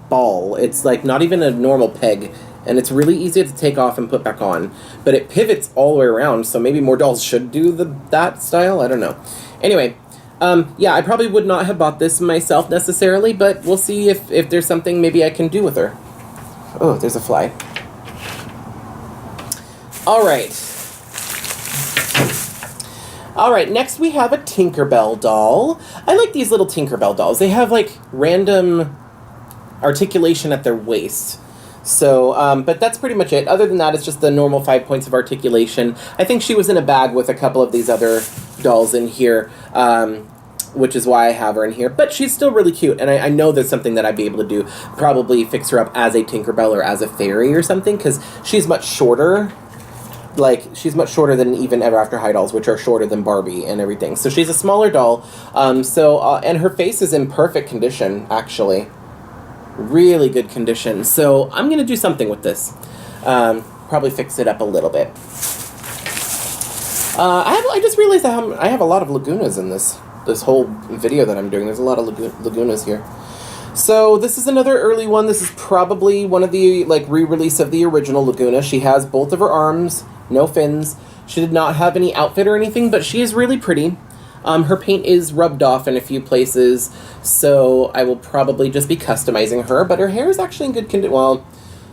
ball. It's, like, not even a normal peg, and it's really easy to take off and put back on, but it pivots all the way around, so maybe more dolls should do that style. I don't know. Anyway, yeah, I probably would not have bought this myself necessarily, but we'll see if there's something maybe I can do with her. Oh, there's a fly. All right, next we have a Tinkerbell doll. I like these little Tinkerbell dolls. They have, like, random articulation at their waist. So, but that's pretty much it. Other than that, it's just the normal 5 points of articulation. I think she was in a bag with a couple of these other dolls in here, which is why I have her in here. But she's still really cute, and I know there's something that I'd be able to do. Probably fix her up as a Tinkerbell or as a fairy or something, because she's much shorter like, she's much shorter than even Ever After High dolls, which are shorter than Barbie and everything. So she's a smaller doll. And her face is in perfect condition, actually. Really good condition. So I'm going to do something with this. Probably fix it up a little bit. I just realized I have a lot of Lagoonas in this whole video that I'm doing. There's a lot of Lagoonas here. So this is another early one. This is probably one of the re-release of the original Lagoona. She has both of her arms, no fins. She did not have any outfit or anything, but she is really pretty. Her paint is rubbed off in a few places, so I will probably just be customizing her. But her hair is actually in good condition. Well,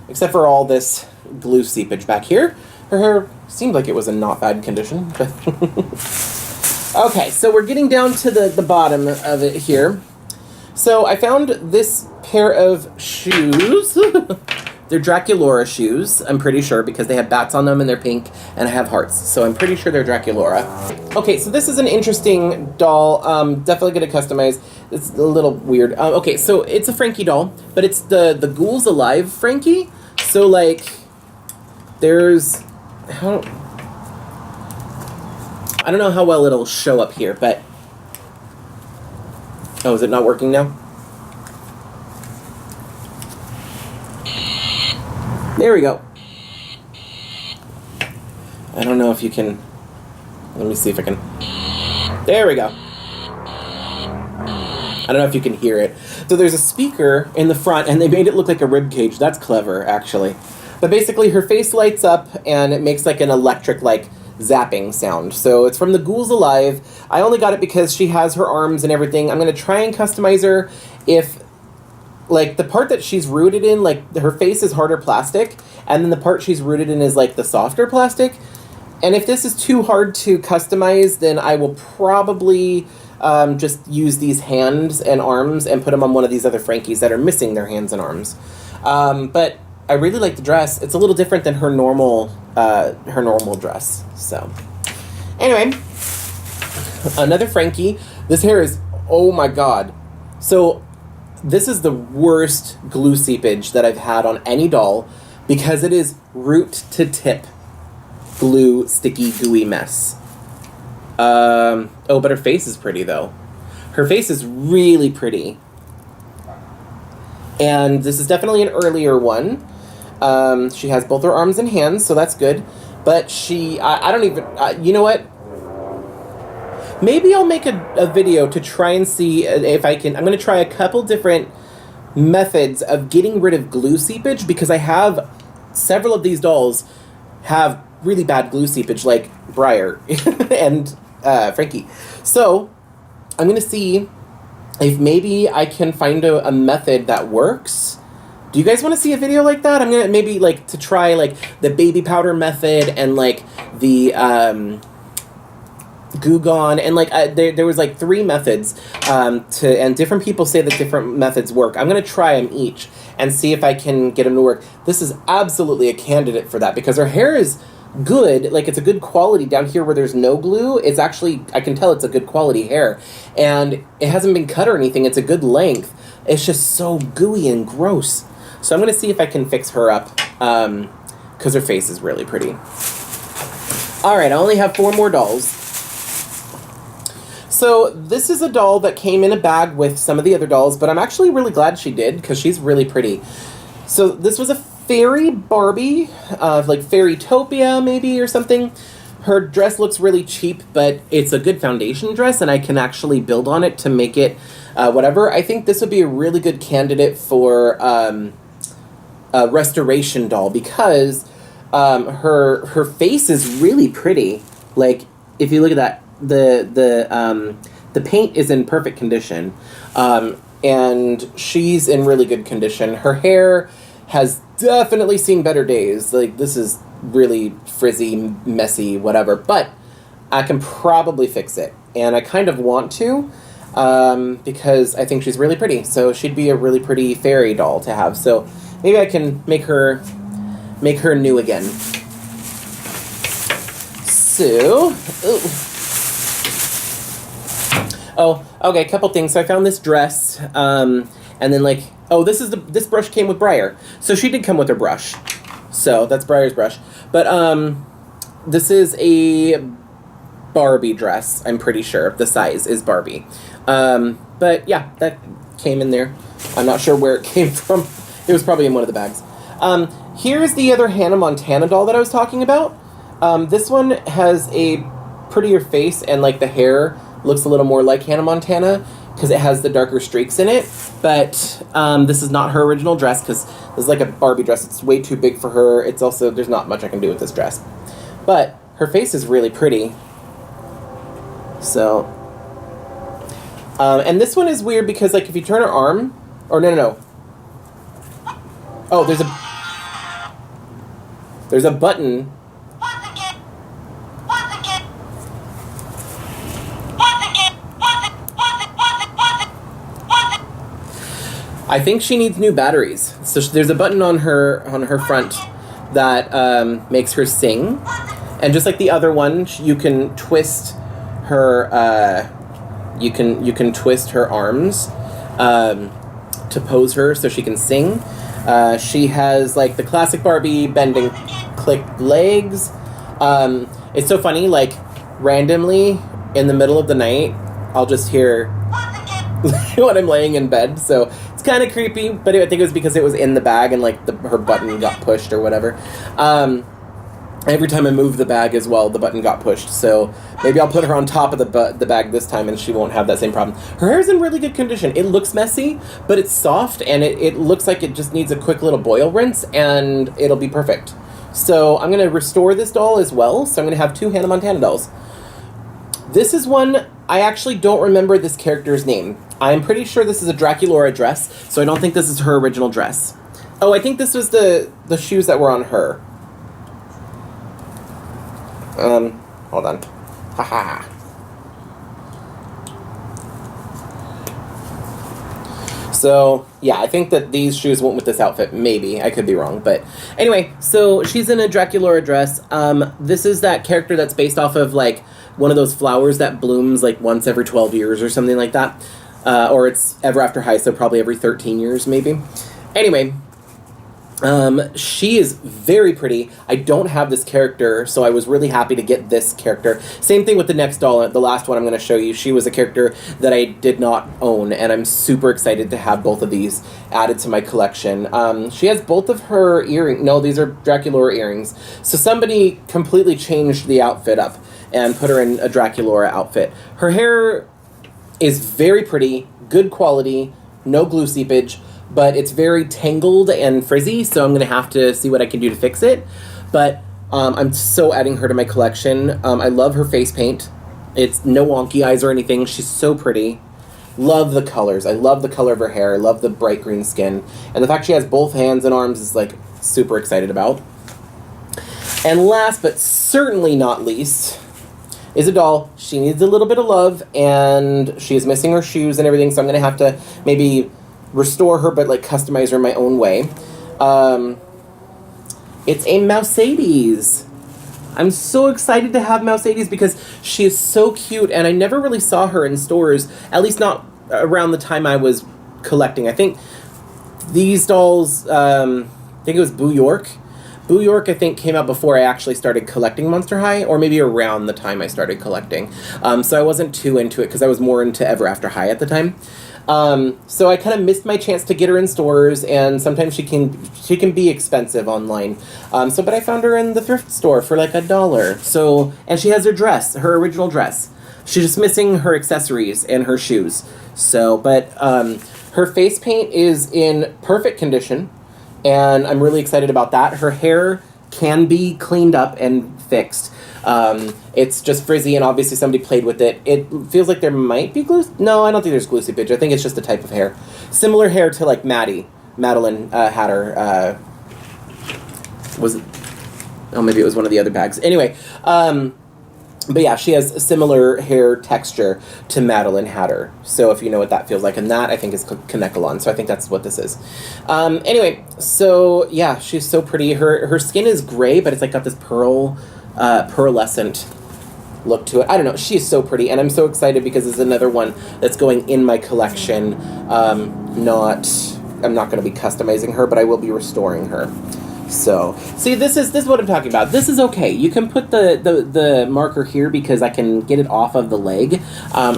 except for all this glue seepage back here. Her hair seemed like it was in not bad condition. But okay, so we're getting down to the bottom of it here. So I found this pair of shoes. They're Draculaura shoes, I'm pretty sure, because they have bats on them and they're pink and I have hearts. So I'm pretty sure they're Draculaura. Okay, so this is an interesting doll. Definitely going to customize. It's a little weird. Okay, so it's a Frankie doll, but it's the Ghouls Alive Frankie. So, like, there's... I don't know how well it'll show up here, but... Oh, is it not working now? There we go. I don't know if you can... Let me see if I can... There we go. I don't know if you can hear it. So there's a speaker in the front, and they made it look like a rib cage. That's clever, actually. But basically, her face lights up, and it makes like an electric, like, zapping sound. So it's from the Ghouls Alive. I only got it because she has her arms and everything. I'm going to try and customize her if, like, the part that she's rooted in, like, her face is harder plastic, and then the part she's rooted in is, like, the softer plastic. And if this is too hard to customize, then I will probably just use these hands and arms and put them on one of these other Frankies that are missing their hands and arms. But I really like the dress. It's a little different than her normal dress. So, anyway, another Frankie. This hair is, oh my god. So, this is the worst glue seepage that I've had on any doll because it is root to tip glue, sticky, gooey mess. Oh, but her face is pretty, though. Her face is really pretty. And this is definitely an earlier one. She has both her arms and hands, so that's good. But I don't even, you know what? Maybe I'll make a video to try and see if I can. I'm going to try a couple different methods of getting rid of glue seepage because I have several of these dolls have really bad glue seepage, like Briar and Frankie. So I'm going to see if maybe I can find a method that works. Do you guys want to see a video like that? I'm going to maybe like to try like the baby powder method and like the Goo Gone and like there was like 3 methods and different people say that different methods work. I'm going to try them each and see if I can get them to work. This is absolutely a candidate for that because her hair is good, like it's a good quality down here where there's no glue. It's actually, I can tell it's a good quality hair and it hasn't been cut or anything. It's a good length. It's just so gooey and gross. So I'm going to see if I can fix her up because her face is really pretty. All right, I only have 4 more dolls. So this is a doll that came in a bag with some of the other dolls, but I'm actually really glad she did because she's really pretty. So this was a fairy Barbie, like Fairytopia maybe or something. Her dress looks really cheap, but it's a good foundation dress and I can actually build on it to make it whatever. I think this would be a really good candidate for a restoration doll because her face is really pretty. Like if you look at that, the paint is in perfect condition, and she's in really good condition. Her hair has definitely seen better days. Like this is really frizzy, messy, whatever. But I can probably fix it, and I kind of want to because I think she's really pretty. So she'd be a really pretty fairy doll to have. So maybe I can make her new again. So. Ooh. Oh, okay, a couple things. So I found this dress, and then like, oh, this brush came with Briar. So she did come with her brush. So that's Briar's brush. But This is a Barbie dress, I'm pretty sure. The size is Barbie. But yeah, that came in there. I'm not sure where it came from. It was probably in one of the bags. Here's the other Hannah Montana doll that I was talking about. This one has a prettier face, and like the hair looks a little more like Hannah Montana because it has the darker streaks in it. But this is not her original dress because this is like a Barbie dress. It's way too big for her. It's also, there's not much I can do with this dress. But her face is really pretty. So, and this one is weird because like if you turn her arm, or no. Oh, there's a button. I think she needs new batteries. So there's a button on her front that makes her sing, and just like the other one, you can twist her. You can twist her arms to pose her so she can sing. She has like the classic Barbie bending, clicked legs. It's so funny. Like randomly in the middle of the night, I'll just hear when I'm laying in bed. So it's kind of creepy, but I think it was because it was in the bag and like her button got pushed or whatever. Every time I move the bag as well, the button got pushed. So maybe I'll put her on top of the bag this time and she won't have that same problem. Her hair's in really good condition. It looks messy, but it's soft and it looks like it just needs a quick little boil rinse and it'll be perfect. So I'm going to restore this doll as well. So I'm going to have two Hannah Montana dolls. This is one, I actually don't remember this character's name. I'm pretty sure this is a Draculaura dress, so I don't think this is her original dress. Oh, I think this was the shoes that were on her. Hold on. Haha. So, yeah, I think that these shoes went with this outfit. Maybe. I could be wrong. But anyway, so she's in a Draculaura dress. This is that character that's based off of, like, one of those flowers that blooms, like, once every 12 years or something like that. Or it's ever after high, so probably every 13 years, maybe. Anyway, she is very pretty. I don't have this character, so I was really happy to get this character. Same thing with the next doll, the last one I'm going to show you. She was a character that I did not own, and I'm super excited to have both of these added to my collection. She has both of her earrings. No, these are Draculaura earrings. So somebody completely changed the outfit up and put her in a Draculaura outfit. Her hair is very pretty, good quality, no glue seepage, but it's very tangled and frizzy, so I'm going to have to see what I can do to fix it. But I'm so adding her to my collection. I love her face paint. It's no wonky eyes or anything. She's so pretty. Love the colors. I love the color of her hair. I love the bright green skin. And the fact she has both hands and arms is, like, super excited about. And last but certainly not least is a doll. She needs a little bit of love, and she is missing her shoes and everything, so I'm going to have to maybe restore her, but like customize her my own way. It's a Mercedes. I'm so excited to have Mercedes because she is so cute, and I never really saw her in stores, at least not around the time I was collecting. I think these dolls, I think it was Boo York. Boo York, I think, came out before I actually started collecting Monster High, or maybe around the time I started collecting. So I wasn't too into it because I was more into Ever After High at the time. So I kind of missed my chance to get her in stores, and sometimes she can be expensive online. But I found her in the thrift store for like $1. So, and she has her dress, her original dress. She's just missing her accessories and her shoes. So, but her face paint is in perfect condition, and I'm really excited about that. Her hair can be cleaned up and fixed. It's just frizzy, and obviously somebody played with it. It feels like there might be glue. No, I don't think there's glue seepage. I think it's just a type of hair. Similar hair to like Madeline had her. Was it? Oh, maybe it was one of the other bags. Anyway, but yeah, she has a similar hair texture to Madeline Hatter. So if you know what that feels like, and that I think is Kanekalon. So I think that's what this is. Anyway, so yeah, she's so pretty. Her skin is gray, but it's like got this pearlescent look to it. I don't know. She's so pretty, and I'm so excited because it's another one that's going in my collection. I'm not going to be customizing her, but I will be restoring her. So, see, this is what I'm talking about. This is okay. You can put the marker here because I can get it off of the leg. I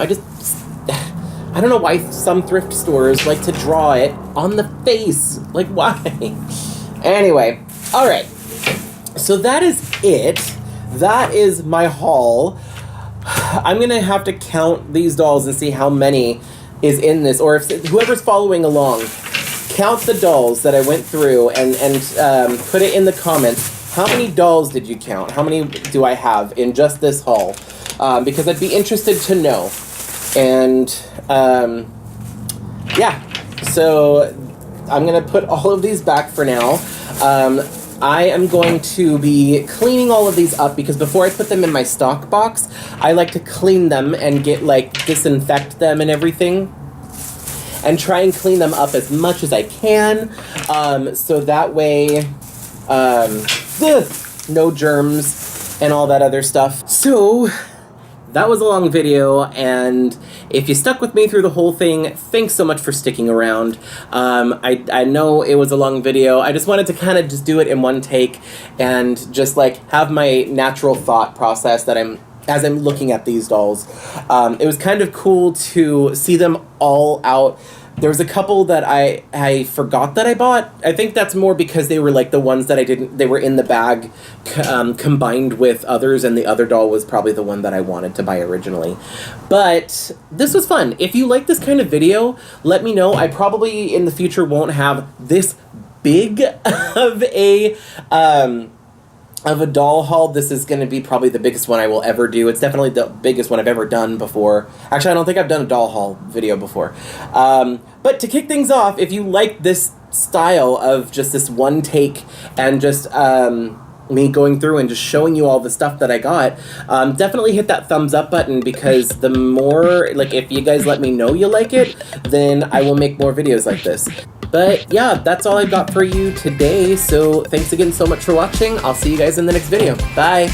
don't know why some thrift stores like to draw it on the face. Like, why? Anyway, all right. So that is it. That is my haul. I'm going to have to count these dolls and see how many is in this. Or if whoever's following along, count the dolls that I went through and put it in the comments. How many dolls did you count? How many do I have in just this haul? Because I'd be interested to know. And, yeah. So I'm going to put all of these back for now. I am going to be cleaning all of these up because before I put them in my stock box, I like to clean them and disinfect them and everything. And try and clean them up as much as I can. So that way, no germs and all that other stuff. So that was a long video, and if you stuck with me through the whole thing, thanks so much for sticking around. I know it was a long video. I just wanted to kind of just do it in one take and just like have my natural thought process that as I'm looking at these dolls. It was kind of cool to see them all out. There was a couple that I forgot that I bought. I think that's more because they were like the ones that they were in the bag combined with others, and the other doll was probably the one that I wanted to buy originally. But this was fun. If you like this kind of video, let me know. I probably in the future won't have this big of a doll haul. This is going to be probably the biggest one I will ever do. It's definitely the biggest one I've ever done before. Actually, I don't think I've done a doll haul video before. But to kick things off, if you like this style of just this one take and just me going through and just showing you all the stuff that I got, definitely hit that thumbs up button, because the more, like, if you guys let me know you like it, then I will make more videos like this. But yeah, that's all I've got for you today, so thanks again so much for watching. I'll see you guys in the next video. Bye!